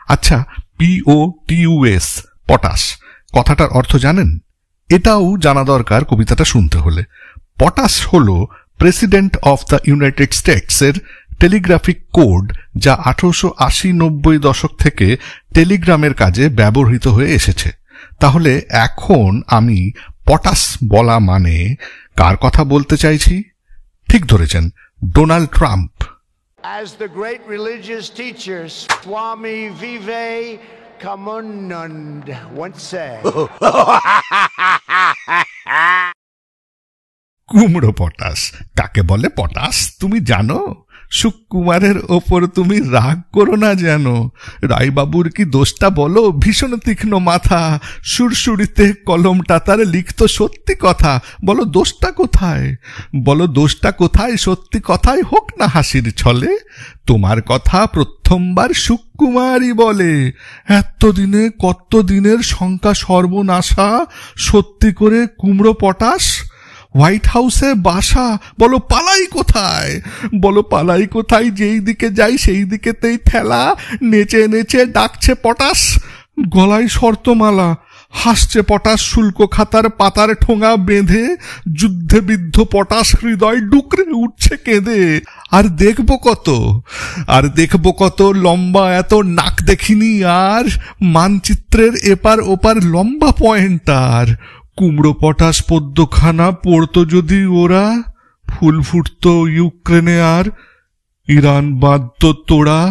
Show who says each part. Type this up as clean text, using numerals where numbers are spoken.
Speaker 1: আচ্ছা, POTUS potash কথাটার অর্থ জানেন? এটাও জানা দরকার কবিতাটা শুনতে হলে। পটাশ হল president of the United states এর টেলিগ্রাফিক কোড, যা 1880-90 দশক থেকে টেলিগ্রামের কাজে ব্যবহৃত হয়ে এসেছে। তাহলে এখন আমি পটাশ বলা মানে কার কথা বলতে চাইছি? ঠিক ধরেছেন, Donald Trump.
Speaker 2: As the great religious teacher Swami Vivekanand once said,
Speaker 1: কুমড়ো পটাশ কাকে বলে? পটাশ তুমি জানো? সুকুমারের ওপর তুমি রাগ করো না যেন। রায়বাবুর কি দোষটা বলো? ভীষণ তীক্ষ্ণ মাথা, সুরসুরিতে কলমটা তার লিখত সত্যি কথা। বলো দোষটা কোথায়? বলো দোষটা কোথায়? সত্যি কথাই হোক না হাসির ছলে। তোমার কথা প্রথমবার সুকুমারই বলে। এতদিনে কত দিনের শঙ্কা সর্বনাশা, সত্যি করে কুমড়ো পটাশ। হোয়াইট হাউসে বাসা, বলো পালাই কোথায়? বলো পালাই কোথায়? যেই দিকে যাই সেই দিকেতেই ঠেলা, নেচে নেচে ডাকছে পটাশ, গলায় শর্তমালা। হাসছে পটাশ শুল্ক খাতার পাতার ঠোঙা বেঁধে, যুদ্ধে বিদ্ধ পটাশ হৃদয় ডুকরে উঠছে কেঁদে। আর দেখবো কত, আর দেখবো কত লম্বা এত নাক দেখিনি আর, মানচিত্রের এপার ওপার লম্বা পয়েন্টার। কুমড়ো পটাশ পদ্মখানা পড়তো যদি ওরা, ফুল ফুটতো ইউক্রেনে আর ইরান বাঁধত তোড়া।